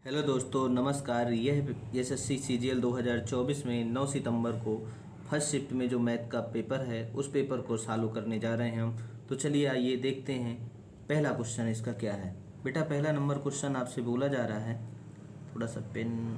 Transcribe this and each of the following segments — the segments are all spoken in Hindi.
हेलो दोस्तों, नमस्कार। यह एसएससी सीजीएल 2024 में 9 सितंबर को फर्स्ट शिफ्ट में जो मैथ का पेपर है उस पेपर को सॉल्व करने जा रहे हैं हम। तो चलिए आइए देखते हैं पहला क्वेश्चन इसका क्या है। बेटा पहला नंबर क्वेश्चन आपसे बोला जा रहा है, थोड़ा सा पेन,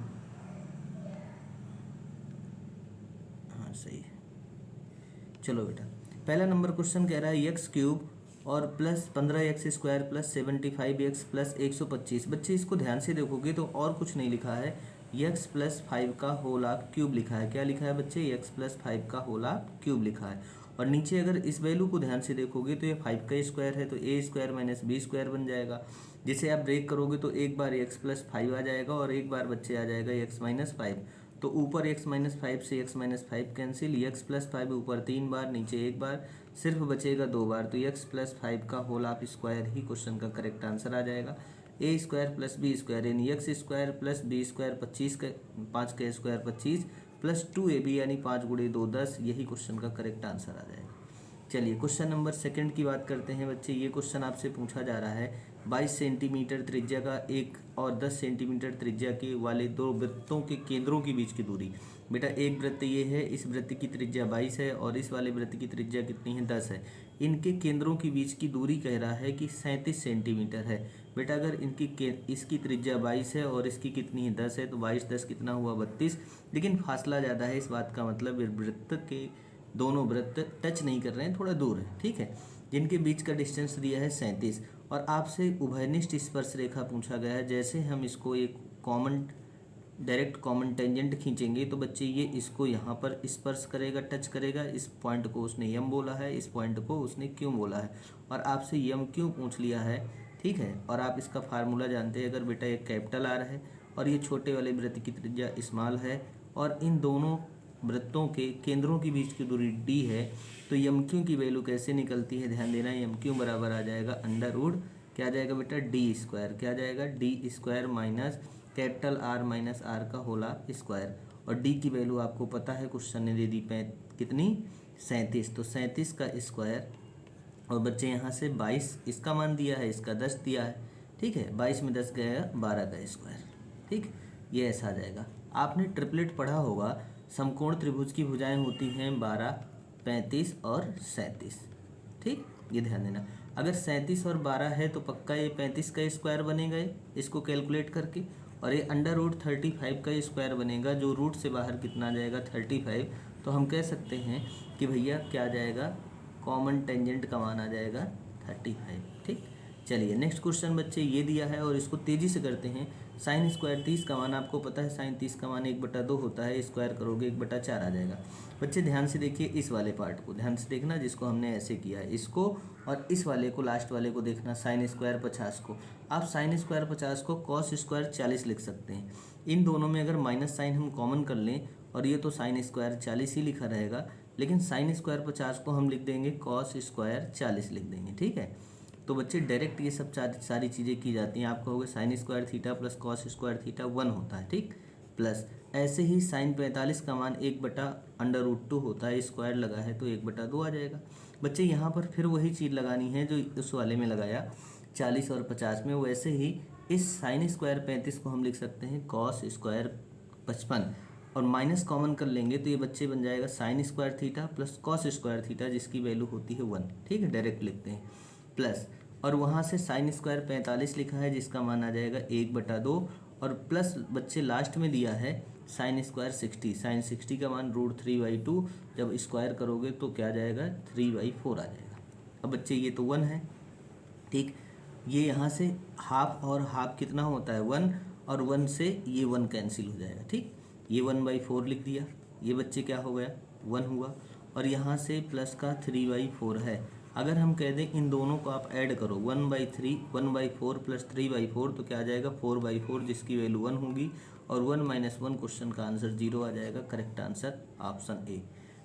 हाँ सही है। चलो बेटा, पहला नंबर क्वेश्चन कह रहा है एक्स क्यूब और plus 15x² plus 75x plus 125। बच्चे इसको ध्यान से देखोगे तो और कुछ नहीं लिखा है, x प्लस 5 का होल ऑफ क्यूब लिखा है। क्या लिखा है बच्चे? x प्लस 5 का होल ऑफ क्यूब लिखा है। और नीचे अगर इस वैल्यू को ध्यान से देखोगे तो ये 5 का स्क्वायर है, तो a square minus b square बन जाएगा। जिसे आप ब्रेक करोगे तो एक बार x प्लस 5 आ जाएगा और एक बार बच्चे आ जाएगा x माइनस 5। तो ऊपर x माइनस 5 से x minus 5 cancel, x plus 5 ऊपर 3 बार, नीचे एक बार, सिर्फ बचेगा 2 बार। तो x प्लस 5 का होल ऑफ स्क्वायर ही क्वेश्चन का करेक्ट आंसर आ जाएगा। A square plus b square यानी x square plus b square 25 का 5 का स्क्वायर 25 प्लस 2ab यानी 5 गुणे 2 10, यही क्वेश्चन का करेक्ट आंसर आ जाएगा। चलिए क्वेश्चन नंबर सेकंड की बात करते हैं बच्चे। ये क्वेश्चन आपसे पूछा जा रहा है 22 सेंटीमीटर त्रिज्या का एक और 10 सेंटीमीटर त्रिज्या के वाले दो वृत्तों के केंद्रों के बीच की दूरी। बेटा एक वृत्त ये है, इस वृत्त की त्रिज्या 22 है और इस वाले वृत्त की त्रिज्या कितनी है? 10 है। इनके केंद्रों के बीच की दूरी कह रहा है कि 37 सेंटीमीटर है। बेटा अगर इसकी त्रिज्या 22 है और इसकी कितनी है? 10 है, तो 22 10 कितना हुआ? 32। लेकिन फासला ज़्यादा है, इस बात का मतलब वृत्त के दोनों वृत्त टच नहीं कर रहे हैं, थोड़ा दूर है, ठीक है। जिनके बीच का डिस्टेंस दिया है 37 और आपसे उभयनिष्ठ स्पर्श रेखा पूछा गया है। जैसे हम इसको एक डायरेक्ट कॉमन टेंजेंट खींचेंगे तो बच्चे ये इसको यहाँ पर स्पर्श करेगा, टच करेगा। इस पॉइंट को उसने यम बोला है, इस पॉइंट को उसने क्यों बोला है और आपसे यम क्यों पूछ लिया है, ठीक है। और आप इसका फार्मूला जानते हैं। अगर बेटा एक कैपिटल आर है और ये छोटे वाले वृत्त की त्रिज्या स्मॉल है और इन दोनों वृत्तों के केंद्रों के बीच की दूरी d है, तो यम क्यू की वैल्यू कैसे निकलती है? ध्यान देना, यम क्यू बराबर आ जाएगा अंडर रूट, क्या आ जाएगा बेटा? D square. क्या आ जाएगा? D square minus capital R minus r का होला स्क्वायर। और डी की वैल्यू आपको पता है, क्वेश्चन ने दे दी कितनी? 37। तो 37 का स्क्वायर और बच्चे यहाँ से 22 इसका मान दिया है, इसका 10 दिया है, ठीक है। 22 में 10 गया 12 का स्क्वायर, ठीक। ये ऐसा आ जाएगा। आपने ट्रिपलेट पढ़ा होगा, समकोण त्रिभुज की भुजाएं होती हैं 12, 35 और 37, ठीक। ये ध्यान देना, अगर 37 और 12 है तो पक्का ये 35 का स्क्वायर बनेगा इसको कैलकुलेट करके, और ये अंडर रूट 35 का स्क्वायर बनेगा, जो रूट से बाहर कितना आ जाएगा? 35। तो हम कह सकते हैं कि भैया क्या आ जाएगा? कॉमन टेंजेंट का मान आ जाएगा 35, ठीक। चलिए नेक्स्ट क्वेश्चन बच्चे ये दिया है और इसको तेजी से करते हैं। साइन स्क्वायर 30 का मान आपको पता है, साइन 30 का मान 1/2 होता है, स्क्वायर करोगे 1/4 आ जाएगा। बच्चे ध्यान से देखिए, इस वाले पार्ट को ध्यान से देखना जिसको हमने ऐसे किया है, इसको, और इस वाले को, लास्ट वाले को देखना, साइन स्क्वायर 50 को। आप साइन स्क्वायर 50 को कॉस स्क्वायर 40 लिख सकते हैं। इन दोनों में अगर माइनस साइन हम कॉमन कर लें और ये तो साइन स्क्वायर 40 ही लिखा रहेगा, लेकिन साइन स्क्वायर 50 को हम लिख देंगे कॉस स्क्वायर 40 लिख देंगे, ठीक है। तो बच्चे डायरेक्ट ये सब सारी चीज़ें की जाती हैं। आप कहोगे sign square theta plus cos square theta 1 होता है, ठीक। प्लस ऐसे ही साइन 45 का मान 1/√2 होता है, स्क्वायर लगा है तो 1/2 आ जाएगा। बच्चे यहाँ पर फिर वही चीज़ लगानी है जो उस वाले में लगाया 40 और 50 में। वैसे ही इस साइन स्क्वायर 35 को हम लिख सकते हैं कॉस स्क्वायर 55 और माइनस कॉमन कर लेंगे तो ये बच्चे बन जाएगा sign square theta plus cos square theta, जिसकी वैल्यू होती है 1, ठीक है। डायरेक्ट लिखते हैं प्लस, और वहाँ से साइन स्क्वायर 45 लिखा है जिसका मान आ जाएगा 1/2, और प्लस बच्चे लास्ट में दिया है साइन स्क्वायर 60। साइन 60 का मान √3/2, जब स्क्वायर करोगे तो क्या आ जाएगा? 3/4 आ जाएगा। अब बच्चे ये तो 1 है, ठीक। ये यहाँ से हाफ और हाफ कितना होता है? 1, और 1 से ये 1 कैंसिल हो जाएगा, ठीक। ये 1/4 लिख दिया, ये बच्चे क्या हो गया? 1 हुआ, और यहाँ से प्लस का 3/4 है। अगर हम कह दें इन दोनों को आप ऐड करो, 1/4 प्लस 3/4 तो क्या आ जाएगा? 4/4, जिसकी वैल्यू 1 होगी, और 1 - 1 क्वेश्चन का आंसर 0 आ जाएगा। Correct answer option A.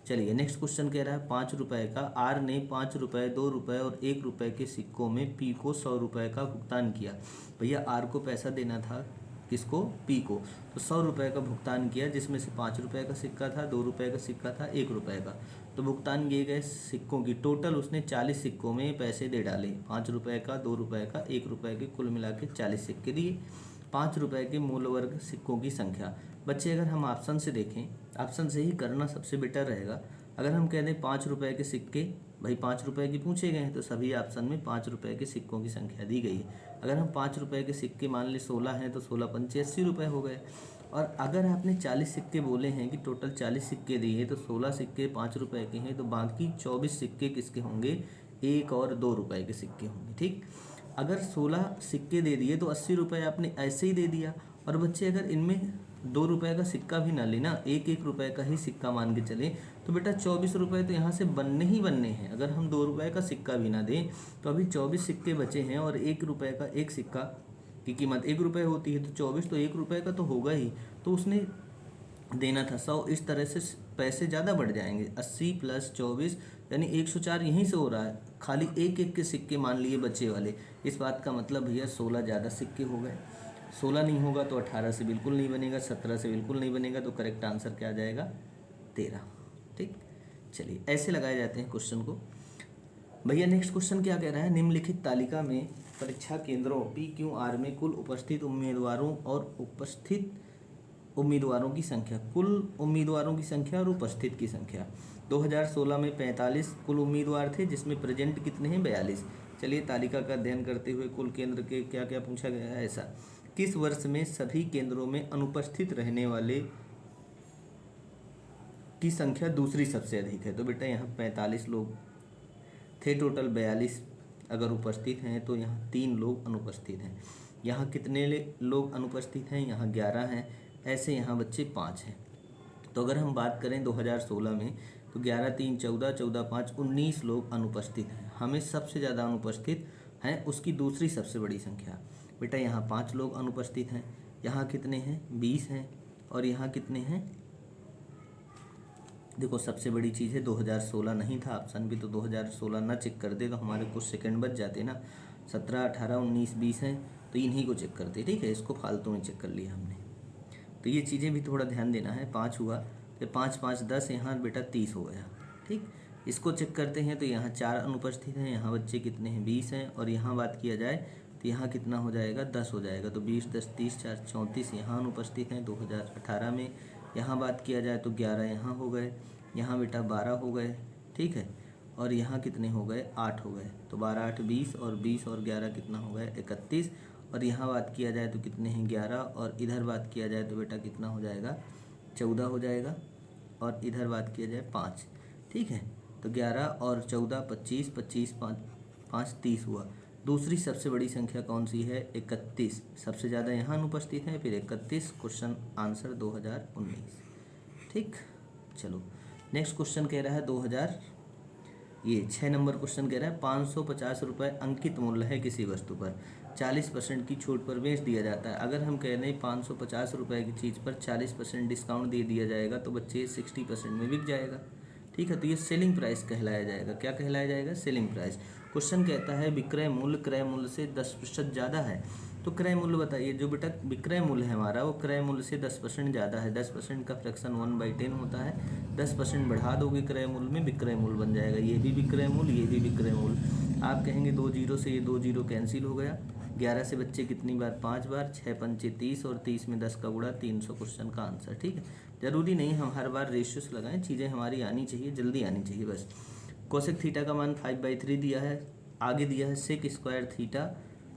चलिए नेक्स्ट क्वेश्चन कह रहा है 5 रुपए का, आर ने 5 रुपए, 2 रुपए और 1 रुपए के सिक्कों में पी को 100 रुपए का भुगतान किया। भैया आर को पैसा देना था, किसको? पी को। तो 100 रुपए का भुगतान किया, जिसमें से 5 रुपए का सिक्का था, 2 रुपए का सिक्का था, 1 रुपए का। तो भुगतान किए गए सिक्कों की टोटल उसने 40 सिक्कों में पैसे दे डाले। 5 रुपए का, 2 रुपए का, 1 रुपए के, कुल मिला के 40 सिक्के दिए। ₹5 के मूल वर्ग सिक्कों की संख्या। बच्चे अगर हम ऑप्शन से देखें, ऑप्शन से ही करना सबसे बेटर रहेगा। अगर हम कह दें ₹5 के सिक्के, भाई ₹5 के पूछे गए हैं तो सभी ऑप्शन में ₹5 के सिक्कों की संख्या दी गई है। अगर हम ₹5 के सिक्के मान लें 16 हैं तो 16 पंचे ₹80 हो गए। और अगर आपने 40 सिक्के बोले हैं कि टोटल 40 सिक्के दिए तो 16 सिक्के ₹5 के हैं, तो बाकी 24 सिक्के किसके होंगे, 1 और ₹2 के सिक्के होंगे। ठीक, अगर 16 सिक्के दे दिए तो ₹80 आपने ऐसे ही दे दिया। और बच्चे अगर इनमें ₹2 का सिक्का भी ना लेना, एक रुपए का ही सिक्का मान के चले, तो बेटा ₹24 तो यहाँ से बनने ही बनने हैं। अगर हम ₹2 का सिक्का भी ना दें तो अभी 24 सिक्के बचे हैं, और ₹1 का एक सिक्का की कीमत ₹1 होती है, तो 24 तो ₹1 का तो होगा ही, तो उसने देना था 100। इस तरह से पैसे ज़्यादा बढ़ जाएंगे। 80 + 24 यानी 104 यहीं से हो रहा है। खाली एक के सिक्के मान लिए बचे वाले। इस बात का मतलब भैया 16 ज़्यादा सिक्के हो गए। 16 नहीं होगा तो 18 से बिल्कुल नहीं बनेगा, 17 से बिल्कुल नहीं बनेगा, तो करेक्ट आंसर क्या आ जाएगा, 13। ठीक, चलिए ऐसे लगाए जाते हैं क्वेश्चन को। भैया नेक्स्ट क्वेश्चन क्या कह रहा है, निम्नलिखित तालिका में परीक्षा केंद्रों PQR में कुल उपस्थित उम्मीदवारों और उपस्थित उम्मीदवारों की संख्या, कुल उम्मीदवारों की संख्या और उपस्थित की संख्या। 2016 में 45 कुल उम्मीदवार थे, जिसमें प्रेजेंट कितने हैं, 42। चलिए तालिका का अध्ययन करते हुए कुल केंद्र के क्या क्या पूछा गया है। ऐसा, किस वर्ष में सभी केंद्रों में अनुपस्थित रहने वाले की संख्या दूसरी सबसे अधिक है। तो बेटा यहाँ 45 लोग थे, टोटल 42 अगर उपस्थित हैं, तो यहाँ 3 लोग अनुपस्थित हैं। यहाँ कितने लोग अनुपस्थित हैं, यहाँ 11 हैं। ऐसे यहाँ बच्चे 5 हैं। तो अगर हम बात करें 2016 में, तो 11 3 14, 14 5 19 लोग अनुपस्थित हैं। हमें सबसे ज़्यादा अनुपस्थित हैं उसकी दूसरी सबसे बड़ी संख्या। बेटा यहाँ 5 लोग अनुपस्थित हैं, यहाँ कितने हैं, 20 हैं, और यहाँ कितने हैं, देखो सबसे बड़ी चीज़ है 2016 नहीं था ऑप्शन भी, तो 2016 ना चेक कर दे तो हमारे कुछ सेकंड बच जाते ना। 17 18 19 20 हैं, तो इन्हीं को चेक करते। ठीक है, इसको फालतू में चेक कर लिया हमने, तो ये चीज़ें भी थोड़ा ध्यान देना है। 5 हुआ तो 5 5 10, यहाँ बेटा 30 हो गया। ठीक, इसको चेक करते हैं तो यहाँ 4 अनुपस्थित हैं, यहाँ बच्चे कितने हैं, 20 हैं, और यहाँ बात किया जाए तो यहाँ कितना हो जाएगा, 10 हो जाएगा। तो 20 10 30 4 34 यहाँ अनुपस्थित हैं 2018 में। यहाँ बात किया जाए तो 11 यहाँ हो गए, यहाँ बेटा 12 हो गए। ठीक है, और यहाँ कितने हो गए, 8 हो गए। तो 12 8 20, और 20 और 11 कितना हो गया, 31। और यहाँ बात किया जाए तो कितने हैं, 11, और इधर बात किया जाए तो बेटा कितना हो जाएगा, 14 हो जाएगा, और इधर बात किया जाए 5। ठीक है, तो 11 और 14 25, 25 5 5 30 हुआ। दूसरी सबसे बड़ी संख्या कौन सी है, 31। सबसे ज़्यादा यहाँ अनुपस्थित है, फिर 31। Question answer 2019। ठीक, चलो नेक्स्ट क्वेश्चन कह रहा है 6 नंबर क्वेश्चन कह रहा है 550 रुपये अंकित मूल्य है किसी वस्तु पर 40% की छूट पर बेच दिया जाता है। अगर हम कह दें 550 रुपये की चीज़ पर 40% डिस्काउंट दे दिया जाएगा तो बच्चे 60% में बिक जाएगा। ठीक है, तो ये सेलिंग प्राइस कहलाया जाएगा। क्या कहलाया जाएगा, सेलिंग प्राइस। क्वेश्चन कहता है विक्रय मूल्य क्रय मूल्य से 10% ज़्यादा है, तो क्रय मूल्य बताइए। जो बेटा विक्रय मूल्य है हमारा वो क्रय मूल्य से 10% ज़्यादा है। 10% का फ्रैक्शन 1/10 होता है। 10% बढ़ा दोगे क्रय मूल्य में, विक्रय मूल्य बन जाएगा। ये भी विक्रय मूल्य, ये भी विक्रय मूल्य। आप कहेंगे 2 जीरो से ये 2 जीरो कैंसिल हो गया। 11 से बच्चे कितनी बार, 5 बार। 6 पंचे 30, और 30 में 10 का गुणा, 300 क्वेश्चन का आंसर। ठीक है, जरूरी नहीं हम हर बार रेशियोस लगाएं, चीज़ें हमारी आनी चाहिए, जल्दी आनी चाहिए बस। कोसेक थीटा का मान 5/3 दिया है। आगे दिया है सेक स्क्वायर थीटा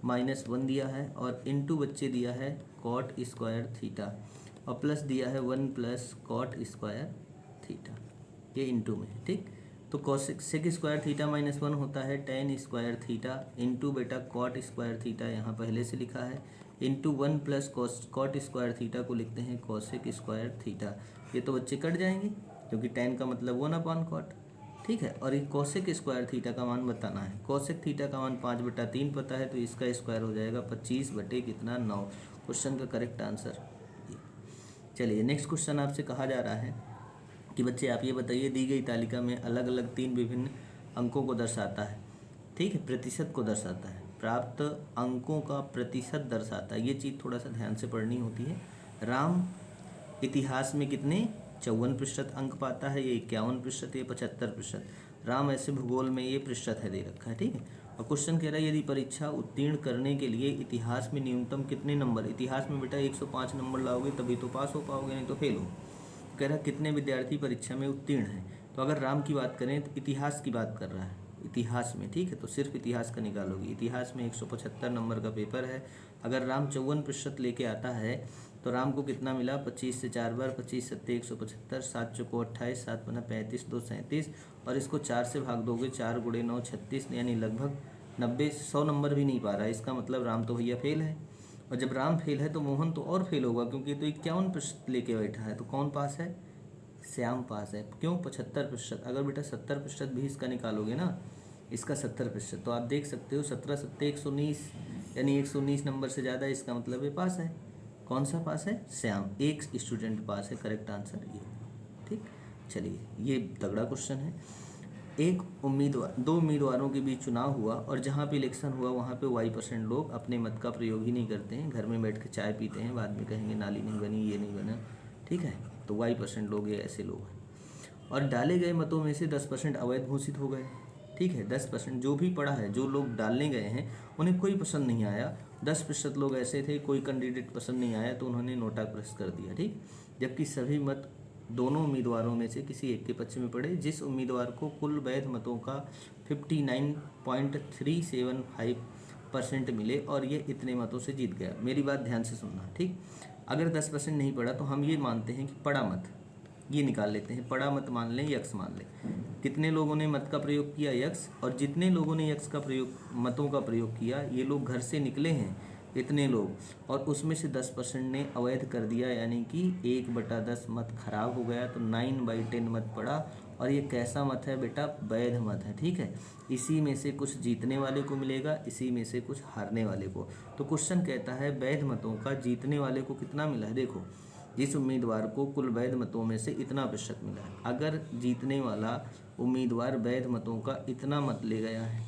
-1 दिया है, और इनटू बच्चे दिया है कॉट स्क्वायर थीटा, और प्लस दिया है 1 + कॉट स्क्वायर थीटा, ये इनटू में है। ठीक, तो कोसेक सेक स्क्वायर थीटा -1 होता है tan स्क्वायर थीटा, इनटू बेटा कॉट स्क्वायर थीटा यहाँ पहले से लिखा है, इनटू 1 + कॉट स्क्वायर थीटा को लिखते हैं कोसेक स्क्वायर थीटा। ये तो बच्चे कट जाएंगे क्योंकि tan का मतलब 1/cot। ठीक है, और ये कोसेक स्क्वायर थीटा का मान बताना है। कोसेक थीटा का मान 5/3 पता है, तो इसका स्क्वायर हो जाएगा 25/9। क्वेश्चन का करेक्ट आंसर। चलिए नेक्स्ट क्वेश्चन आपसे कहा जा रहा है कि बच्चे आप ये बताइए दी गई तालिका में अलग अलग 3 विभिन्न अंकों को दर्शाता है। ठीक है, प्रतिशत को दर्शाता है, प्राप्त अंकों का प्रतिशत दर्शाता है। ये चीज़ थोड़ा सा ध्यान से पढ़नी होती है। राम इतिहास में कितने 54% अंक पाता है, ये 51%, ये 75%। राम ऐसे भूगोल में ये प्रतिशत है दे रखा है। ठीक है, अब क्वेश्चन कह रहा है यदि परीक्षा उत्तीर्ण करने के लिए इतिहास में न्यूनतम कितने नंबर, इतिहास में बेटा 105 नंबर लाओगे तभी तो पास हो पाओगे, नहीं तो फेल हो। कह रहा है कितने विद्यार्थी परीक्षा में उत्तीर्ण हैं। तो अगर राम की बात करें तो इतिहास की बात कर रहा है, इतिहास में, ठीक है, तो सिर्फ इतिहास का निकालोगे। इतिहास में 175 नंबर का पेपर है। अगर राम 54% लेके आता है तो राम को कितना मिला, 25 से 4 बार, 25 सत्ते 175, 7 चौको 28, 7 पन्ना 35, 2 37, और इसको 4 से भाग दोगे, 4 गुणे 9 36, यानी लगभग 90-100 नंबर भी नहीं पा रहा है। इसका मतलब राम तो भैया फेल है। और जब राम फेल है तो मोहन तो और फेल होगा, क्योंकि तो 51% लेके बैठा है। तो कौन पास है, श्याम पास है। क्यों, 75%। अगर बेटा 70% भी इसका निकालोगे ना, इसका 70%, तो आप देख सकते हो 17 सत्ते 119, यानी 119 नंबर से ज़्यादा, इसका मतलब ये पास है। कौन सा पास है, श्याम, एक स्टूडेंट पास है। करेक्ट आंसर ये, ठीक। चलिए, ये तगड़ा क्वेश्चन है। दो उम्मीदवारों के बीच चुनाव हुआ और जहाँ पे इलेक्शन हुआ वहाँ पे Y% लोग अपने मत का प्रयोग ही नहीं करते हैं, घर में बैठ के चाय पीते हैं, बाद में कहेंगे नाली नहीं बनी, ये नहीं बना, ठीक है। तो Y% लोग ये ऐसे लोग हैं। और डाले गए मतों में से 10% अवैध घोषित हो गए, ठीक है। 10% जो भी पड़ा है, जो लोग डालने गए हैं उन्हें कोई पसंद नहीं आया। 10% लोग ऐसे थे, कोई कैंडिडेट पसंद नहीं आया तो उन्होंने नोटा क्रश कर दिया, ठीक। जबकि सभी मत दोनों उम्मीदवारों में से किसी एक के पक्ष में पड़े। जिस उम्मीदवार को कुल वैध मतों का 59.375% मिले और ये इतने मतों से जीत गया। मेरी बात ध्यान से सुनना, ठीक। अगर 10% नहीं पड़ा तो हम ये मानते हैं कि पड़ा मत, ये निकाल लेते हैं। पड़ा मत मान लें, यक्स मान लें। कितने लोगों ने मत का प्रयोग किया, यक्स। और जितने लोगों ने यक्स का प्रयोग, मतों का प्रयोग किया, ये लोग घर से निकले हैं इतने लोग, और उसमें से 10% ने अवैध कर दिया, यानी कि 1/10 मत खराब हो गया, तो 9/10 मत पड़ा। और ये कैसा मत है बेटा, वैध मत है, ठीक है। इसी में से कुछ जीतने वाले को मिलेगा, इसी में से कुछ हारने वाले को। तो क्वेश्चन कहता है वैध मतों का जीतने वाले को कितना मिला है। देखो, जिस उम्मीदवार को कुल वैध मतों में से इतना प्रतिशत मिला है, अगर जीतने वाला उम्मीदवार वैध मतों का इतना मत ले गया है,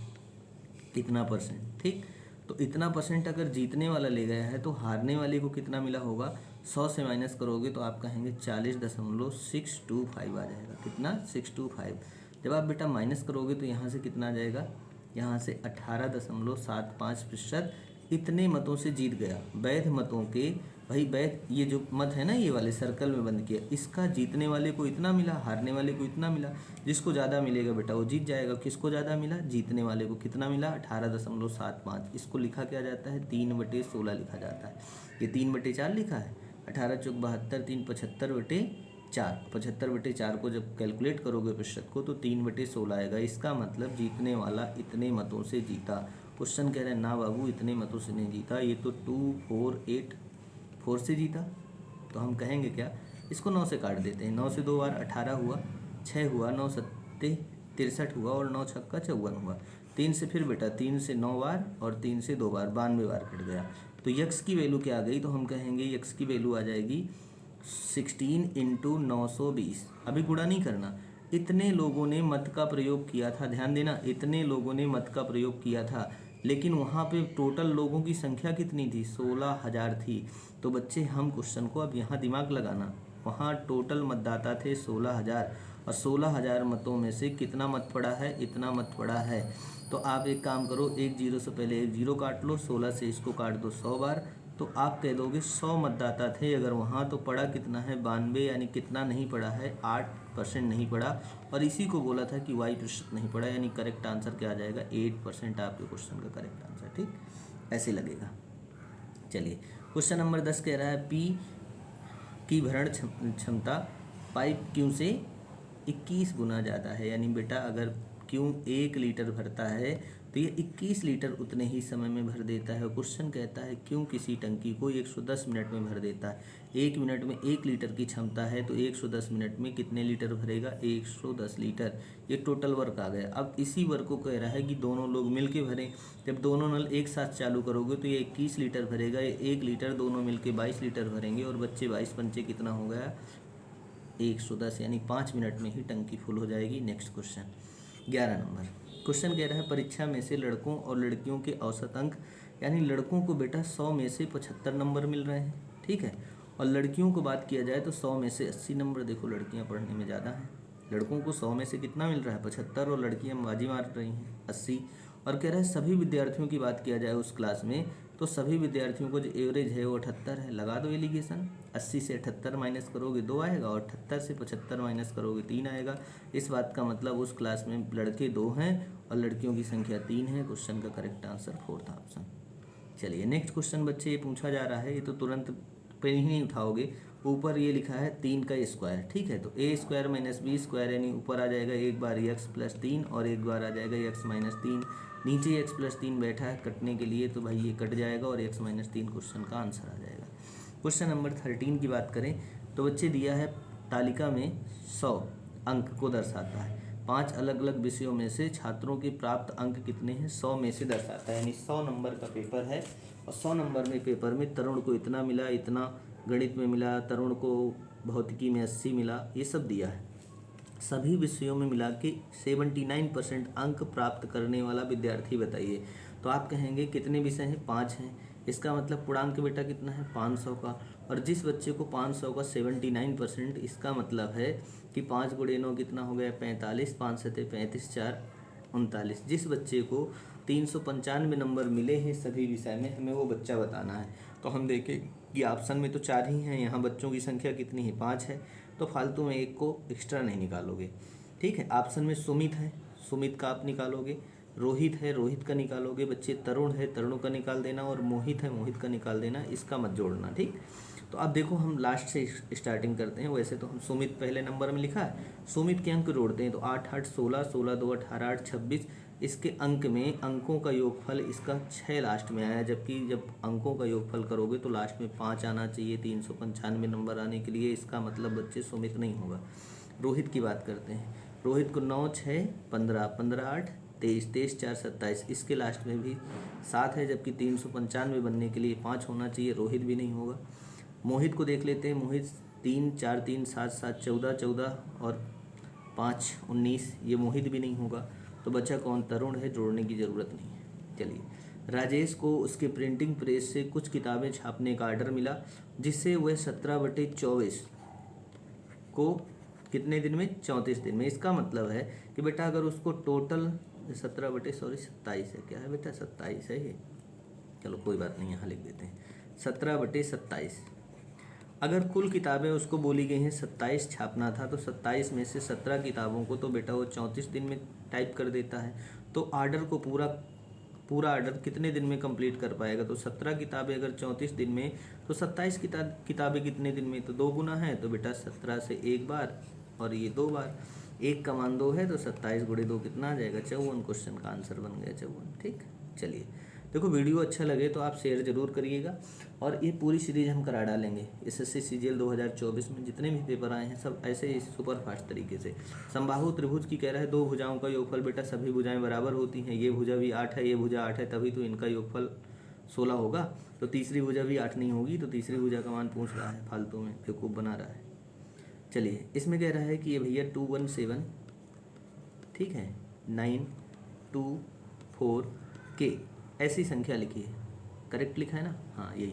इतना परसेंट, ठीक, तो इतना परसेंट अगर जीतने वाला ले गया है तो हारने वाले को कितना मिला होगा। 100 से माइनस करोगे तो आप कहेंगे 40.625 आ जाएगा। कितना, 625। जब आप बेटा माइनस करोगे तो यहाँ से कितना आ जाएगा, यहाँ से 18.75% इतने मतों से जीत गया। वैध मतों के, भाई वैध, ये जो मत है ना, ये वाले सर्कल में बंद किया, इसका जीतने वाले को इतना मिला, हारने वाले को इतना मिला। जिसको ज़्यादा मिलेगा बेटा वो जीत जाएगा। किसको ज़्यादा मिला, जीतने वाले को कितना मिला, 18.75। इसको लिखा क्या जाता है, 3/16 लिखा जाता है। ये 3/4 लिखा है, 18 चौक 72, 3 75/4। 75/4 को जब कैलकुलेट करोगे प्रतिशत को तो 3/16 आएगा। इसका मतलब जीतने वाला इतने मतों से जीता। क्वेश्चन कह रहे हैं ना बाबू, इतने मतों से नहीं जीता, ये तो 2484 से जीता। तो हम कहेंगे क्या, इसको 9 से काट देते हैं। 9 से 2 बार 18 हुआ, 6 हुआ, 9 सत्ते 63 हुआ, और 9 छक्का 54 हुआ। 3 से फिर बेटा 3 से 9 बार, और 3 से 2 बार, 92 बार कट गया। तो यक्स की वैल्यू क्या आ गई, तो हम कहेंगे यक्स की वैल्यू आ जाएगी 16 × 920। अभी गुणा नहीं करना, इतने लोगों ने मत का प्रयोग किया था, ध्यान देना, इतने लोगों ने मत का प्रयोग किया था। लेकिन वहाँ पे टोटल लोगों की संख्या कितनी थी, 16,000 थी। तो बच्चे हम क्वेश्चन को अब यहाँ दिमाग लगाना, वहाँ टोटल मतदाता थे 16,000, और 16,000 मतों में से कितना मत पड़ा है, इतना मत पड़ा है। तो आप एक काम करो, एक जीरो से पहले एक जीरो काट लो, 16 से इसको काट दो 100 बार, तो आप कह दोगे 100 मतदाता थे अगर वहाँ, तो पड़ा कितना है, 92, यानी कितना नहीं पड़ा है, 8% नहीं पड़ा। और इसी को बोला था कि Y% नहीं पड़ा, यानी करेक्ट आंसर क्या आ जाएगा, 8% आपके क्वेश्चन का करेक्ट आंसर, ठीक, ऐसे लगेगा। चलिए, क्वेश्चन नंबर 10 कह रहा है P की भरण क्षमता पाइप Q से 21 गुना ज़्यादा है। यानी बेटा अगर Q 1 लीटर भरता है तो ये 21 लीटर उतने ही समय में भर देता है। क्वेश्चन कहता है क्यों किसी टंकी को 110 मिनट में भर देता है। 1 मिनट में 1 लीटर की क्षमता है तो 110 मिनट में कितने लीटर भरेगा, 110 लीटर। ये टोटल वर्क आ गया। अब इसी वर्क को कह रहा है कि दोनों लोग मिल के भरें। जब दोनों नल एक साथ चालू करोगे तो ये 21 लीटर भरेगा, ये 1 लीटर, दोनों मिल के 22 लीटर भरेंगे। और बच्चे 22 पंचे कितना हो गया, 110, यानी 5 मिनट में ही टंकी फुल हो जाएगी। नेक्स्ट क्वेश्चन 11 नंबर क्वेश्चन कह रहा है परीक्षा में से लड़कों और लड़कियों के औसत अंक, यानी लड़कों को बेटा 100 में से 75 नंबर मिल रहे हैं, ठीक है। और लड़कियों को बात किया जाए तो 100 में से 80 नंबर। देखो लड़कियां पढ़ने में ज़्यादा हैं, लड़कों को 100 में से कितना मिल रहा है, 75, और लड़कियां बाजी मार रही हैं 80। और कह रहा है सभी विद्यार्थियों की बात किया जाए उस क्लास में, तो सभी विद्यार्थियों को जो एवरेज है वो 78 है। लगा दो एलिगेशन, 80 से 78 माइनस करोगे 2 आएगा, और 78 से 75 माइनस करोगे 3 आएगा। इस बात का मतलब उस क्लास में लड़के 2 हैं और लड़कियों की संख्या 3 है। क्वेश्चन का करेक्ट आंसर 4 था ऑप्शन। चलिए नेक्स्ट क्वेश्चन बच्चे ये पूछा जा रहा है, ये तो तुरंत पे ही नहीं उठाओगे। ऊपर ये लिखा है 3 का स्क्वायर, ठीक है, तो ए स्क्वायर माइनस बी स्क्वायर, यानी ऊपर आ जाएगा एक बार एक्स प्लस 3 और एक बार आ जाएगा एक्स माइनस 3। नीचे एक्स प्लस 3 बैठा है कटने के लिए, तो भाई ये कट जाएगा और एक्स माइनस 3 क्वेश्चन का आंसर आ जाएगा। क्वेश्चन नंबर 13 की बात करें तो बच्चे दिया है तालिका में 100 अंक को दर्शाता है। 5 अलग अलग विषयों में से छात्रों के प्राप्त अंक कितने हैं, 100 में से दर्शाता है, यानी 100 नंबर का पेपर है और 100 नंबर में पेपर में तरुण को इतना मिला, इतना गणित में मिला, तरुण को भौतिकी में 80 मिला, ये सब दिया है। सभी विषयों में मिला के 79% अंक प्राप्त करने वाला विद्यार्थी बताइए। तो आप कहेंगे कितने विषय हैं, 5 हैं, इसका मतलब पूर्णांक बेटा कितना है 500 का। और जिस बच्चे को 500 का 79%, इसका मतलब है कि 5 गुणे 9 कितना हो गया 45, 5 सते 35, 4 39। जिस बच्चे को 395 नंबर मिले हैं सभी विषय में, हमें वो बच्चा बताना है। तो हम देखें कि ऑप्शन में तो 4 ही हैं, यहाँ बच्चों की संख्या कितनी है 5 है, तो फालतू में एक को एक्स्ट्रा नहीं निकालोगे, ठीक है। ऑप्शन में सुमित है, सुमित का आप निकालोगे, रोहित है, रोहित का निकालोगे बच्चे, तरुण है, तरुण का निकाल देना, और मोहित है, मोहित का निकाल देना, इसका मत जोड़ना, ठीक। तो अब देखो हम लास्ट से स्टार्टिंग करते हैं। वैसे तो हम सुमित पहले नंबर में लिखा है, सुमित के अंक जोड़ते हैं, तो 8 8 16, 16 2 18, 8 26। इसके अंक में अंकों का योगफल इसका 6 लास्ट में आया, जबकि जब अंकों का योगफल करोगे तो लास्ट में 5 आना चाहिए 395 नंबर आने के लिए। इसका मतलब बच्चे सुमित नहीं होगा। रोहित की बात करते हैं, रोहित को 9 6 15, 15 8 23, 23 4 27, इसके लास्ट में भी 7 है, जबकि 395 बनने के लिए 5 होना चाहिए, रोहित भी नहीं होगा। मोहित को देख लेते हैं, मोहित 3 4 3 7 7 14, 14 और 5 19, ये मोहित भी नहीं होगा। तो बच्चा कौन, तरुण है, जोड़ने की ज़रूरत नहीं है। चलिए, राजेश को उसके प्रिंटिंग प्रेस से कुछ किताबें छापने का आर्डर मिला, जिससे वह 17/24 को कितने दिन में, 34 दिन में। इसका मतलब है कि बेटा अगर उसको टोटल 27 है, क्या है बेटा 27 है ये, चलो कोई बात नहीं, यहाँ लिख देते हैं 17/27। अगर कुल किताबें उसको बोली गई हैं 27 छापना था, तो 27 में से 17 किताबों को तो बेटा वो 34 दिन में टाइप कर देता है। तो आर्डर को पूरा आर्डर कितने दिन में कंप्लीट कर पाएगा, तो 17 किताबें अगर 34 दिन में, तो 27 किताबें कितने दिन में, तो 2 गुना है, तो बेटा 17 से 1 बार और ये 2 बार, 1 का मान 2 है, तो 27 गुणे 2 कितना आ जाएगा 54। क्वेश्चन का आंसर बन गया 54, ठीक। चलिए देखो, वीडियो अच्छा लगे तो आप शेयर जरूर करिएगा, और ये पूरी सीरीज हम करा डालेंगे। एसएससी सीजीएल 2024 में जितने भी पेपर आए हैं सब ऐसे ही सुपर फास्ट तरीके से। समबाहु त्रिभुज की कह रहा है 2 भुजाओं का योगफल, बेटा सभी भुजाएं बराबर होती हैं, ये भुजा भी 8 है, ये भुजा 8 है, तभी तो इनका योगफल 16 होगा। तो तीसरी भुजा भी 8 नहीं होगी, तो तीसरी भुजा का मान पूछ रहा है, फालतू में बेवकूफ़ बना रहा है। चलिए, इसमें कह रहा है कि ये भैया 217, ठीक है, 9 2 4 के ऐसी संख्या लिखी है, करेक्ट लिखा है ना, हाँ यही।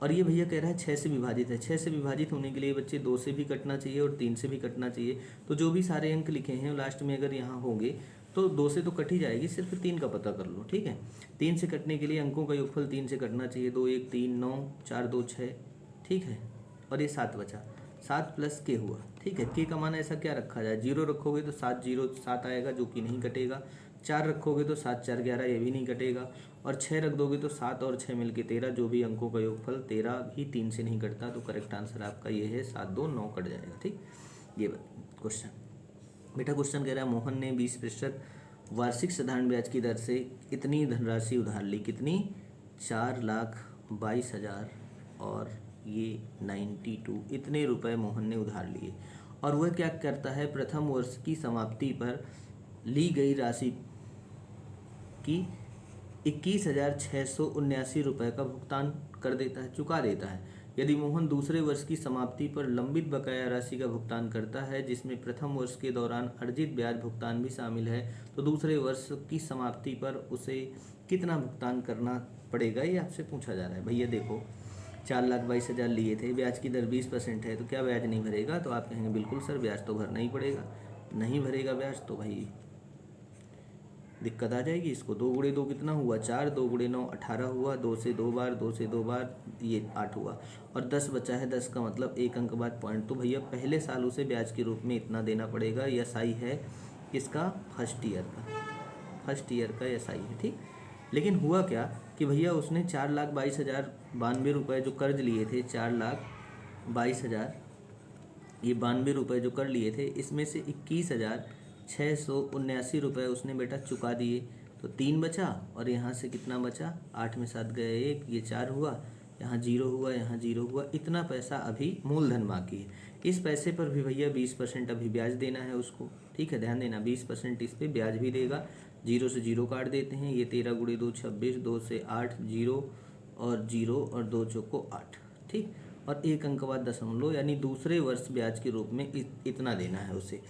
और ये भैया कह रहा है 6 से विभाजित है। 6 से विभाजित होने के लिए बच्चे 2 से भी कटना चाहिए और 3 से भी कटना चाहिए। तो जो भी सारे अंक लिखे हैं लास्ट में अगर यहाँ होंगे तो 2 से तो कट ही जाएगी, सिर्फ 3 का पता कर लो, ठीक है। 3 से कटने के लिए अंकों का योगफल 3 से कटना चाहिए, 2 1 3 9 4 2 6, ठीक है। और ये 7 बचा, 7 प्लस के हुआ, ठीक है। के का मान ऐसा क्या रखा जाए, 0 रखोगे तो 7 0 7 आएगा जो कि नहीं कटेगा, 4 रखोगे तो 7 4 11, ये भी नहीं कटेगा, और 6 रख दोगे तो 7 और 6 मिलके 13, जो भी अंकों का योगफल 13 भी 3 से नहीं कटता। तो करेक्ट आंसर आपका ये है 7 2 9 कट जाएगा, ठीक। ये क्वेश्चन बेटा, क्वेश्चन कह रहा है मोहन ने 20% वार्षिक साधारण ब्याज की दर से इतनी धनराशि उधार ली, कितनी, 4,22,000 और ये 92, इतने रुपए मोहन ने उधार लिए। और वह क्या करता है, प्रथम वर्ष की समाप्ति पर ली गई राशि की 21,679 रुपये का भुगतान कर देता है, चुका देता है। यदि मोहन दूसरे वर्ष की समाप्ति पर लंबित बकाया राशि का भुगतान करता है, जिसमें प्रथम वर्ष के दौरान अर्जित ब्याज भुगतान भी शामिल है, तो दूसरे वर्ष की समाप्ति पर उसे कितना भुगतान करना पड़ेगा, ये आपसे पूछा जा रहा है। भैया देखो, 4,22,000 लिए थे, ब्याज की दर 20% है, तो क्या ब्याज नहीं भरेगा, तो आप कहेंगे बिल्कुल सर ब्याज तो भरना ही पड़ेगा। नहीं भरेगा ब्याज तो भाई दिक्कत आ जाएगी। इसको 2 गुणे 2 कितना हुआ 4, 2 गुणे 9 18 हुआ, 2 से 2 बार, 2 से 2 बार ये 8 हुआ और 10 बचा है। 10 का मतलब 1 अंक बाद पॉइंट। तो भैया पहले साल उसे ब्याज के रूप में इतना देना पड़ेगा। यह SI है किसका, फर्स्ट ईयर का, फर्स्ट ईयर का SI है, ठीक। लेकिन हुआ क्या कि भैया उसने 4,22,092 रुपये जो कर्ज लिए थे, 4,22,000 ये 92 रुपये जो कर लिए थे, इसमें से 21,679 रुपये उसने बेटा चुका दिए। तो 3 बचा और यहाँ से कितना बचा, 8 में 7 गए 1, ये 4 हुआ, यहाँ 0 हुआ, यहाँ 0 हुआ। इतना पैसा अभी मूलधन बाकी है। इस पैसे पर भी भैया 20% अभी ब्याज देना है उसको, ठीक है, ध्यान देना 20% इस पर ब्याज भी देगा। 0 से 0 काट देते हैं, ये 13 गुणे 2 26, 2 से 8 0 और 0 और 2 चौको 8, ठीक। और 1 अंक बाद दशमलव, यानी दूसरे वर्ष ब्याज के रूप में इतना देना है उसे।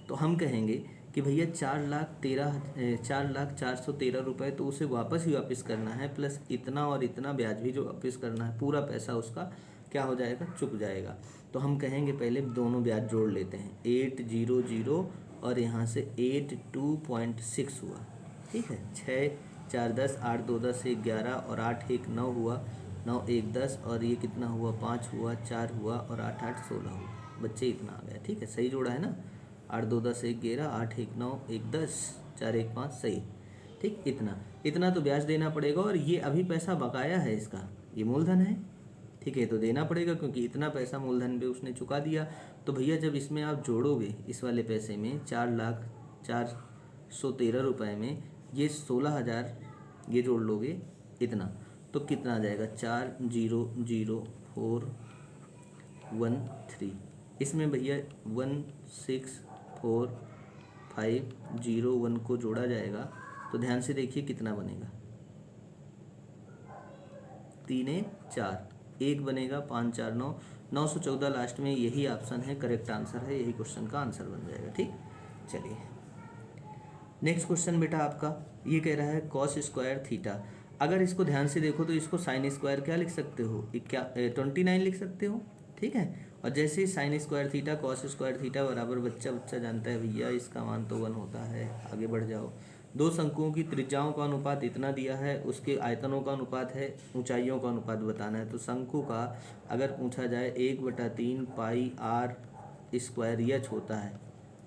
तो हम कहेंगे कि भैया 4,04,13 रुपये तो उसे वापस ही वापस करना है, प्लस इतना और इतना ब्याज भी जो वापस करना है, पूरा पैसा उसका क्या हो जाएगा, चुक जाएगा। तो हम कहेंगे पहले दोनों ब्याज जोड़ लेते हैं, 800 और यहाँ से 82.6 हुआ, ठीक है। 6 4 10, 8 2 10 1 11 और 8 1 9 हुआ, 9 1 10 और ये कितना हुआ 5 हुआ, 4 हुआ और 8 8 16 हुआ। बच्चे इतना आ गया, ठीक है, सही जोड़ा है ना। 8 2 10 1 11, 8 1 9 1 10, 4 1 5, सही, ठीक। इतना तो ब्याज देना पड़ेगा और ये अभी पैसा बकाया है इसका, ये मूलधन है, ठीक है, तो देना पड़ेगा क्योंकि इतना पैसा मूलधन पे उसने चुका दिया। तो भैया जब इसमें आप जोड़ोगे इस वाले पैसे में 4,04,13 रुपये में ये 16,000 ये जोड़ लोगे इतना, तो कितना आ जाएगा 4,00,413। इसमें भैया 1,6,4,5,01 को जोड़ा जाएगा तो ध्यान से देखिए कितना बनेगा, 3 1 4 1 बनेगा, 5 4 9 914 लास्ट में यही ऑप्शन है, करेक्ट आंसर है, यही क्वेश्चन का आंसर बन जाएगा, ठीक। चलिए नेक्स्ट क्वेश्चन बेटा आपका ये कह रहा है कॉस स्क्वायर थीटा। अगर इसको ध्यान से देखो तो इसको साइन स्क्वायर क्या लिख सकते हो, 29 लिख सकते हो, ठीक है। और जैसे ही sine square theta cos square theta बराबर बच्चा जानता है भैया इसका मान तो 1 होता है। आगे बढ़ जाओ, दो शंकुओं की त्रिज्याओं का अनुपात इतना दिया है, उसके आयतनों का अनुपात है, ऊंचाइयों का अनुपात बताना है। तो शंकु का अगर पूछा जाए 1/3 पाई r स्क्वायर यच होता है,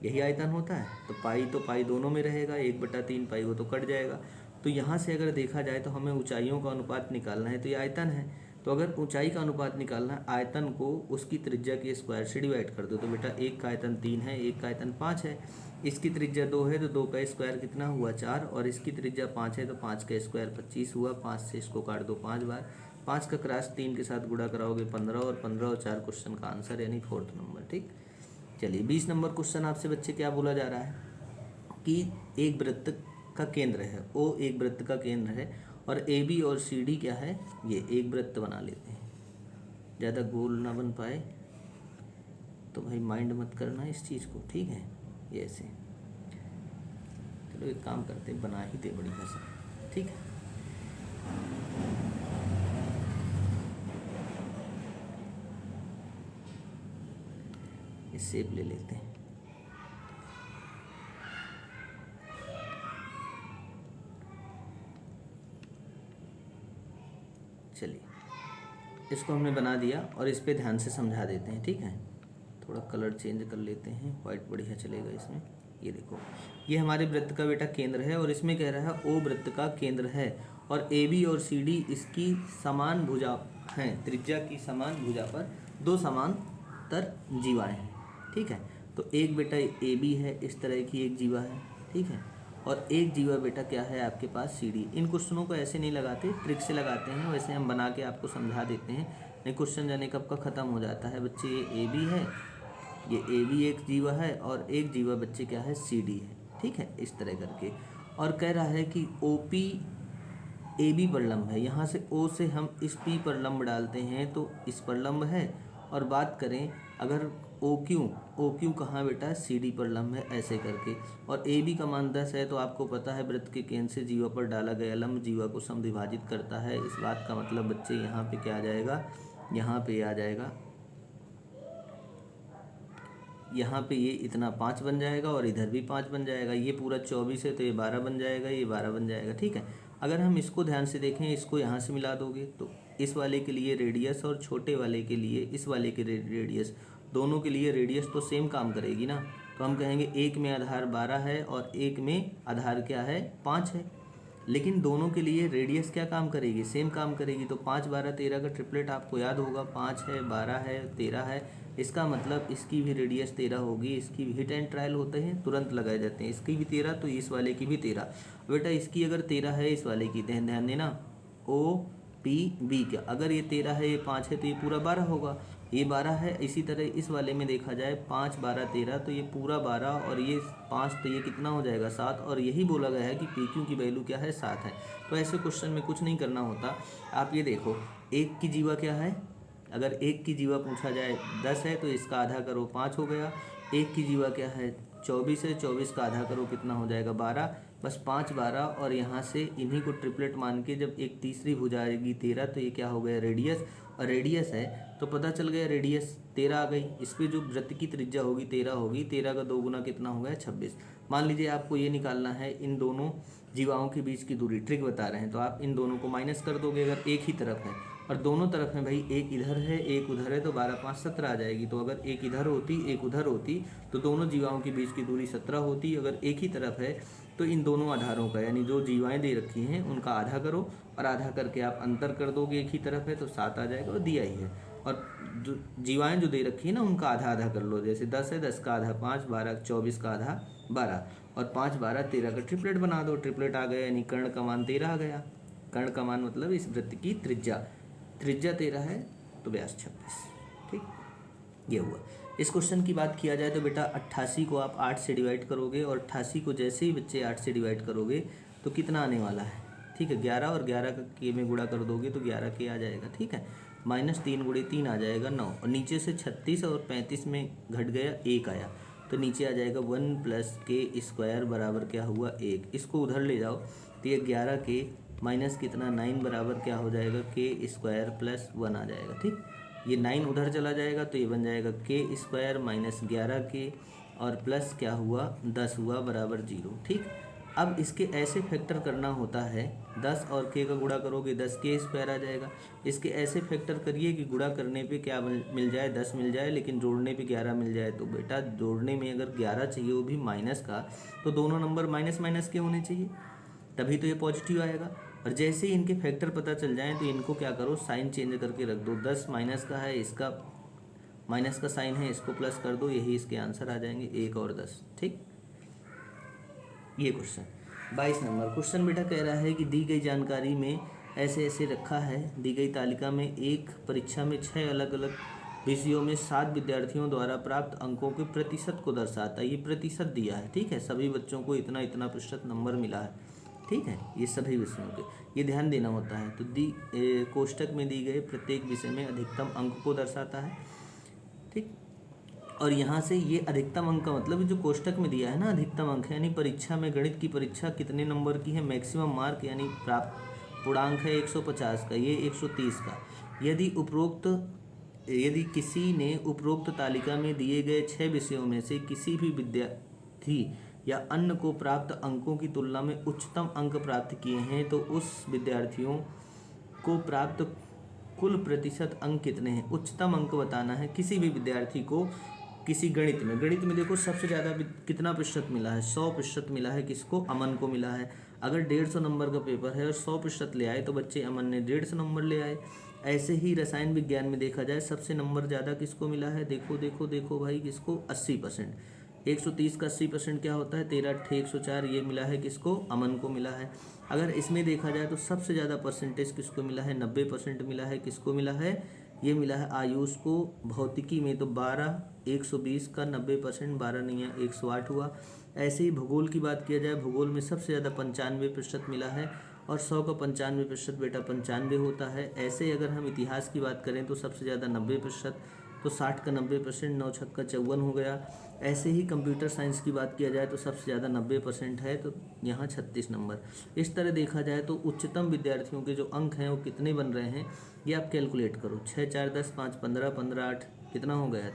यही आयतन होता है। तो पाई दोनों में रहेगा, 1/3 पाई वो तो कट जाएगा। तो यहाँ से अगर देखा जाए तो हमें ऊंचाइयों का अनुपात निकालना है, तो ये आयतन है। तो अगर ऊंचाई का अनुपात निकालना है, आयतन को उसकी त्रिज्या के स्क्वायर से डिवाइड कर दो। तो बेटा एक का आयतन 3 है, एक का आयतन 5 है, इसकी त्रिज्या 2 है तो 2 का स्क्वायर कितना हुआ 4, और इसकी त्रिज्या 5 है तो 5 का स्क्वायर 25 हुआ। 5 से इसको काट दो 5 बार, 5 का क्रॉस 3 के साथ गुणा कराओगे 15, और 15 और 4 क्वेश्चन का आंसर यानी 4th नंबर, ठीक। चलिए 20 नंबर क्वेश्चन आपसे बच्चे क्या बोला जा रहा है कि एक वृत्त का केंद्र है, ओ एक वृत्त का केंद्र है और AB और CD क्या है, ये एक वृत्त बना लेते हैं। ज़्यादा गोल ना बन पाए तो भाई माइंड मत करना इस चीज़ को, ठीक है। ये ऐसे चलो एक काम करते बना ही दे बढ़िया सा, ठीक है। ये शेप ले लेते हैं, चलिए इसको हमने बना दिया और इस पे ध्यान से समझा देते हैं, ठीक है। थोड़ा कलर चेंज कर लेते हैं, वाइट बढ़िया चलेगा इसमें। ये देखो ये हमारे वृत्त का बेटा केंद्र है और इसमें कह रहा है ओ वृत्त का केंद्र है और AB और CD इसकी समान भुजा हैं, त्रिज्या की समान भुजा पर दो समांतर जीवाएं हैं, ठीक है। तो एक बेटा AB है, इस तरह की एक जीवा है, ठीक है, और एक जीवा बेटा क्या है आपके पास CD। इन क्वेश्चनों को ऐसे नहीं लगाते, ट्रिक से लगाते हैं, वैसे हम बना के आपको समझा देते हैं, नहीं क्वेश्चन जाने कब का ख़त्म हो जाता है बच्चे। ये AB है, ये AB एक जीवा है और एक जीवा बच्चे क्या है CD है, ठीक है, इस तरह करके। और कह रहा है कि OP AB पर लंब है, यहाँ से O से हम इस P पर लंब डालते हैं तो इस पर लंब है। और बात करें अगर OQ कहाँ बेटा CD पर लंब है, ऐसे करके। और AB का मान 10 है तो आपको पता है वृत्त के केंद्र से जीवा पर डाला गया लंब जीवा को समद्विभाजित करता है। इस बात का मतलब बच्चे यहाँ पे क्या आ जाएगा, यहाँ पे आ जाएगा यहाँ पे ये इतना 5 बन जाएगा और इधर भी 5 बन जाएगा। ये पूरा 24 है तो ये 12 बन जाएगा, ये 12 बन जाएगा। ठीक है, अगर हम इसको ध्यान से देखें, इसको यहाँ से मिला दोगे तो इस वाले के लिए रेडियस और छोटे वाले के लिए इस वाले के रेडियस, दोनों के लिए रेडियस तो सेम काम करेगी ना। तो हम कहेंगे एक में आधार 12 है और एक में आधार क्या है, 5 है। लेकिन दोनों के लिए रेडियस क्या काम करेगी, सेम काम करेगी। तो 5 12 13 का ट्रिपलेट आपको याद होगा, 5 है, 12 है, 13 है। इसका मतलब इसकी भी रेडियस 13 होगी। इसकी भी हिट एंड ट्रायल होते हैं, तुरंत लगाए जाते हैं। इसकी भी 13 तो इस वाले की भी 13। बेटा इसकी अगर 13 है, इस वाले की ध्यान देना, OPB का अगर ये 13 है, ये 5 है, तो ये पूरा 12 होगा। ये 12 है। इसी तरह इस वाले में देखा जाए 5 12 13, तो ये पूरा 12 और ये 5, तो ये कितना हो जाएगा, 7। और यही बोला गया है कि PQ की वैल्यू क्या है, 7 है। तो ऐसे क्वेश्चन में कुछ नहीं करना होता। आप ये देखो, एक की जीवा क्या है, अगर एक की जीवा पूछा जाए 10 है तो इसका आधा करो 5 हो गया। एक की जीवा क्या है, 24 है, 24 का आधा करो कितना हो जाएगा, 12। बस 5 12 और यहाँ से इन्हीं को ट्रिपलेट मान के जब एक तीसरी भुजा आएगी 13, तो ये क्या हो गया, रेडियस। और रेडियस है तो पता चल गया रेडियस 13 आ गई। इस पर जो वृत्त की त्रिज्या होगी 13 होगी। 13 का 2 गुना कितना हो गया, 26। मान लीजिए आपको ये निकालना है इन दोनों जीवाओं के बीच की दूरी, ट्रिक बता रहे हैं। तो आप इन दोनों को माइनस कर दोगे अगर एक ही तरफ है, और दोनों तरफ में भाई एक इधर है एक उधर है, तो 12 5 17 आ जाएगी। तो अगर एक इधर होती एक उधर होती तो दोनों जीवाओं के बीच की दूरी 17 होती। अगर एक ही तरफ है तो इन दोनों आधारों का, यानी जो जीवाएं दे रखी हैं उनका आधा करो और आधा करके आप अंतर कर दोगे, एक ही तरफ है तो 7 आ जाएगा और दिया ही है। और जो जीवाएं जो दे रखी है ना उनका आधा आधा कर लो। जैसे 10 है, 10 का आधा 5, 12 24 का आधा 12, और 5 12 13 का ट्रिपलेट बना दो। ट्रिपलेट आ गया, यानी कर्ण का मान 13 आ गया। कर्ण का मान मतलब इस वृत्त की त्रिज्या 13 है तो व्यास 26। ठीक, ये हुआ। इस क्वेश्चन की बात किया जाए तो बेटा 88 को आप 8 से डिवाइड करोगे, और 88 को जैसे ही बच्चे 8 से डिवाइड करोगे तो कितना आने वाला है, ठीक है, 11, और 11 का के में गुणा कर दोगे तो 11 के आ जाएगा। ठीक है, -3 गुणे 3 आ जाएगा 9, और नीचे से 36 और 35 में घट गया 1 आया, तो नीचे आ जाएगा 1 + k² बराबर क्या हुआ, 1। इसको उधर ले जाओ तो ये 11 के माइनस कितना 9 बराबर क्या हो जाएगा, k² + 1 आ जाएगा। ठीक, ये 9 उधर चला जाएगा तो ये बन जाएगा k² - 11k और प्लस क्या हुआ 10 हुआ बराबर 0। ठीक, अब इसके ऐसे फैक्टर करना होता है, 10 और k का गुणा करोगे 10k² आ जाएगा। इसके ऐसे फैक्टर करिए कि गुणा करने पे क्या मिल जाए, 10 मिल जाए, लेकिन जोड़ने पे 11 मिल जाए। तो बेटा जोड़ने में अगर 11 चाहिए वो भी माइनस का, तो दोनों नंबर माइनस माइनस के होने चाहिए, तभी तो ये पॉजिटिव आएगा। और जैसे ही इनके फैक्टर पता चल जाएं तो इनको क्या करो, साइन चेंज करके रख दो। 10 माइनस का है, इसका माइनस का साइन है, इसको प्लस कर दो, यही इसके आंसर आ जाएंगे 1 और 10। ठीक, ये क्वेश्चन 22 नंबर क्वेश्चन बेटा कह रहा है कि दी गई जानकारी में ऐसे ऐसे रखा है, दी गई तालिका में एक परीक्षा में 6 अलग अलग विषयों में 7 विद्यार्थियों द्वारा प्राप्त अंकों के प्रतिशत को दर्शाता है। ये प्रतिशत दिया है, ठीक है, सभी बच्चों को इतना इतना प्रतिशत नंबर मिला है। ठीक है, ये सभी विषयों के, ये ध्यान देना होता है। तो कोष्टक में दी गए प्रत्येक विषय में अधिकतम अंक को दर्शाता है। ठीक, और यहाँ से ये अधिकतम अंक का मतलब जो कोष्टक में दिया है ना, अधिकतम अंक यानी परीक्षा में, गणित की परीक्षा कितने नंबर की है, मैक्सिमम मार्क यानी प्राप्त पूर्णांक है 150 का, ये 130 का। यदि किसी ने उपरोक्त तालिका में दिए गए 6 विषयों में से किसी भी विद्यार्थी या अन्य को प्राप्त अंकों की तुलना में उच्चतम अंक प्राप्त किए हैं, तो उस विद्यार्थियों को प्राप्त कुल प्रतिशत अंक कितने हैं, उच्चतम अंक बताना है किसी भी विद्यार्थी को। किसी गणित में देखो सबसे ज़्यादा कितना प्रतिशत मिला है, 100% मिला है। किसको, अमन को मिला है। अगर 150 नंबर का पेपर है और 100% ले आए तो बच्चे अमन ने 150 नंबर ले आए। ऐसे ही रसायन विज्ञान में देखा जाए सबसे नंबर ज़्यादा किसको मिला है, देखो देखो देखो भाई, किसको, 80%। 130 का 80% क्या होता है, 13 × 104, ये मिला है किसको, अमन को मिला है। अगर इसमें देखा जाए तो सबसे ज़्यादा परसेंटेज किसको मिला है, 90% मिला है। किसको मिला है, ये मिला है आयुष को। भौतिकी में तो 12, 120 का 90%, 12 नहीं है 108 हुआ। ऐसे ही भूगोल की बात किया जाए, भूगोल में सबसे ज़्यादा 95% मिला है, और 100 का 95% बेटा 95 होता है। ऐसे अगर हम इतिहास की बात करें तो सबसे ज़्यादा 90%, तो 60 का 90%, 9 छक्का 54 हो गया। ऐसे ही कंप्यूटर साइंस की बात किया जाए तो सबसे ज़्यादा 90% है, तो यहाँ 36 नंबर। इस तरह देखा जाए तो उच्चतम विद्यार्थियों के जो अंक हैं वो कितने बन रहे हैं, ये आप कैलकुलेट करो। 6 4 10 5 15 15 8 कितना हो गया,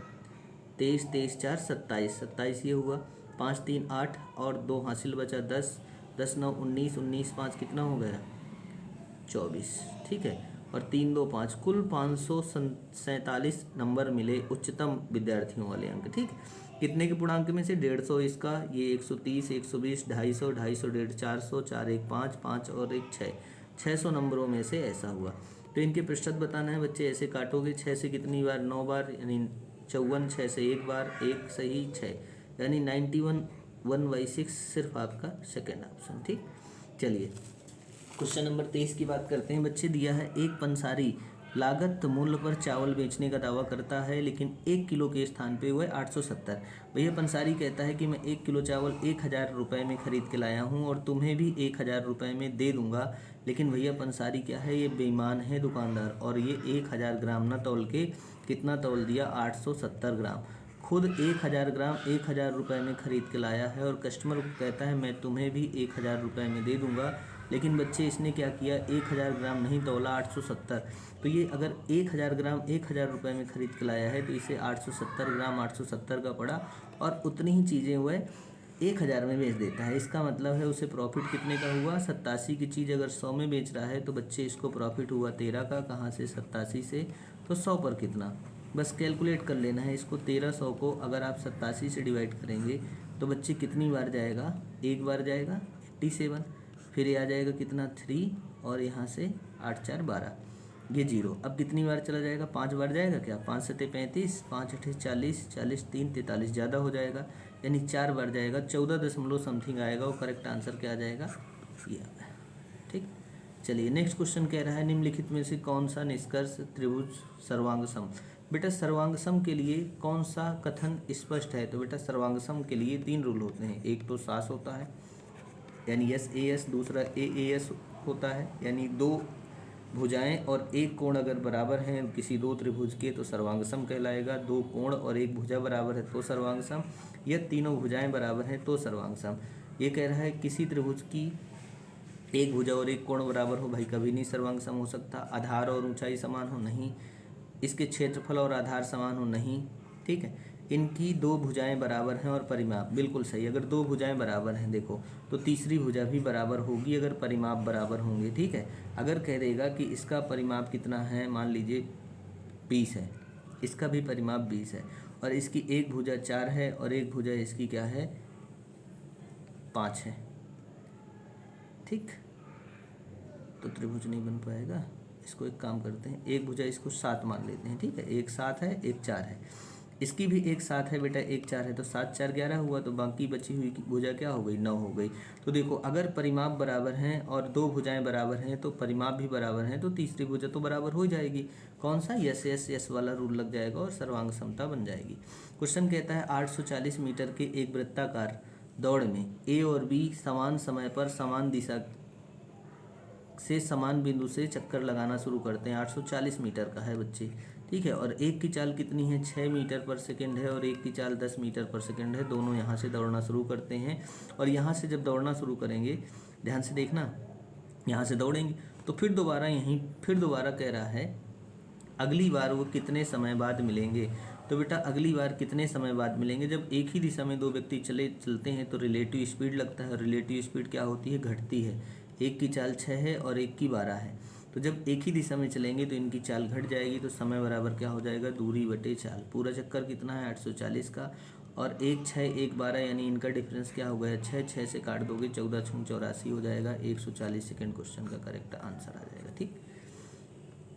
23 23 4 27, 27 ये हुआ, 5 3 8 और 2 हासिल बचा 10, 10 9 19, 19 5 कितना हो गया 24, ठीक है। और 3 2 5 कुल 547 नंबर मिले उच्चतम विद्यार्थियों वाले अंक, ठीक। कितने के पूर्णांक में से 150 इसका, ये 130 120 250 250 150 400 4 1 5 5 और 1 6, 600 नंबरों में से ऐसा हुआ। तो इनके प्रतिशत बताना है बच्चे, ऐसे काटोगे 6 से कितनी बार 9 बार यानी 54, 6 से एक बार, एक सही 6 यानी 91 1/6 सिर्फ आपका सेकेंड ऑप्शन, ठीक। चलिए क्वेश्चन नंबर 23 की बात करते हैं बच्चे। दिया है एक पंसारी लागत मूल्य पर चावल बेचने का दावा करता है लेकिन 1 किलो के स्थान पे हुआ है 870। भैया पंसारी कहता है कि मैं 1 किलो चावल 1000 रुपये में खरीद के लाया हूँ और तुम्हें भी 1000 रुपये में दे दूंगा, लेकिन भैया पंसारी क्या है, ये बेईमान है दुकानदार, और ये 1000 ग्राम ना तौल के कितना तौल दिया 870 ग्राम। खुद 1000 ग्राम 1000 रुपये में खरीद के लाया है और कस्टमर को कहता है मैं तुम्हें भी 1000 रुपये में दे दूंगा, लेकिन बच्चे इसने क्या किया 1000 ग्राम नहीं तौला 870। तो ये अगर 1000 ग्राम 1000 रुपये में खरीद के लाया है तो इसे 870 ग्राम 870 का पड़ा और उतनी ही चीज़ें हुए 1000 में बेच देता है। इसका मतलब है उसे प्रॉफिट कितने का हुआ 87 की चीज़ अगर 100 में बेच रहा है तो बच्चे इसको प्रॉफिट हुआ 13 का। कहाँ से 87 से, तो 100 पर कितना, बस कैलकुलेट कर लेना है इसको। 1300 को अगर आप 87 से डिवाइड करेंगे तो बच्चे कितनी बार जाएगा, एक बार जाएगा 87, फिर ये आ जाएगा कितना 3 और यहाँ से 8 4 12, ये 0। अब कितनी बार चला जाएगा, 5 बार जाएगा क्या, 5 7 35, 5 8 40, 40 3 43, ज़्यादा हो जाएगा यानी 4 बार जाएगा, 14 दशमलव समथिंग आएगा और करेक्ट आंसर क्या आ जाएगा ये आ गया, ठीक। चलिए नेक्स्ट क्वेश्चन कह रहा है निम्नलिखित में से कौन सा निष्कर्ष त्रिभुज सर्वांग सम। बेटा सर्वांग सम के लिए कौन सा कथन स्पष्ट है, तो बेटा सर्वांग सम के लिए 3 रूल होते हैं। एक तो सास होता है यानी एस ए एस, दूसरा ए एस होता है यानी 2 भुजाएं और एक कोण अगर बराबर हैं किसी 2 त्रिभुज के तो सर्वांग सम कहलाएगा। 2 कोण और एक भुजा बराबर है तो सर्वांग सम, या तीनों भुजाएं बराबर हैं तो सर्वांग सम। ये कह रहा है किसी त्रिभुज की एक भुजा और एक कोण बराबर हो, भाई कभी नहीं सर्वांग सम हो सकता। आधार और ऊंचाई समान हो, नहीं। इसके क्षेत्रफल और आधार समान हो, नहीं, ठीक है। इनकी 2 भुजाएं बराबर हैं और परिमाप, बिल्कुल सही। अगर 2 भुजाएं बराबर हैं देखो तो तीसरी भुजा भी बराबर होगी अगर परिमाप बराबर होंगे, ठीक है। अगर कह देगा कि इसका परिमाप कितना है, मान लीजिए 20 है, इसका भी परिमाप 20 है और इसकी एक भुजा 4 है और एक भुजा इसकी क्या है 5 है, ठीक, तो त्रिभुज नहीं बन पाएगा। इसको एक काम करते हैं, एक भुजा इसको 7 मान लेते हैं, ठीक है। एक 7 है एक 4 है, इसकी भी एक 7 है बेटा, एक 4 है, तो 7 4 11 हुआ, तो बाकी बची हुई भुजा क्या हो गई 9 हो गई। तो देखो अगर परिमाप बराबर हैं और 2 भुजाएं बराबर हैं तो परिमाप भी बराबर हैं तो तीसरी भुजा तो बराबर हो जाएगी। कौन सा, यस यस यस वाला रूल लग जाएगा और सर्वांग समता बन जाएगी। क्वेश्चन कहता है 840 मीटर के एक वृत्ताकार दौड़ में ए और बी समान समय पर समान दिशा से समान बिंदु से चक्कर लगाना शुरू करते हैं। 840 मीटर का है बच्चे, ठीक है। और एक की चाल कितनी है 6 मीटर पर सेकंड है और एक की चाल 10 मीटर पर सेकंड है। दोनों यहाँ से दौड़ना शुरू करते हैं और यहाँ से जब दौड़ना शुरू करेंगे, ध्यान से देखना, यहाँ से दौड़ेंगे तो फिर दोबारा कह रहा है अगली बार वो कितने समय बाद मिलेंगे। तो बेटा अगली बार कितने समय बाद मिलेंगे, जब एक ही दिशा में 2 व्यक्ति चलते हैं तो रिलेटिव स्पीड लगता है। रिलेटिव स्पीड क्या होती है, घटती है। एक की चाल 6 है और एक की 12 है, तो जब एक ही दिशा में चलेंगे तो इनकी चाल घट जाएगी, तो समय बराबर क्या हो जाएगा, दूरी बटे चाल। पूरा चक्कर कितना है 840 का, और 1 6 1 12 यानी इनका डिफरेंस क्या हो गया 6, 6 से काट दोगे 14 6 84 हो जाएगा। 140 सेकेंड क्वेश्चन का करेक्ट आंसर आ जाएगा, ठीक।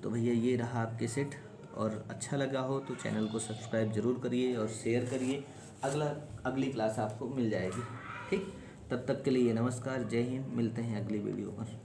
तो भैया ये रहा आपके सेट, और अच्छा लगा हो तो चैनल को सब्सक्राइब जरूर करिए और शेयर करिए। अगली क्लास आपको मिल जाएगी, ठीक। तब तक के लिए नमस्कार, जय हिंद, मिलते हैं अगली वीडियो पर।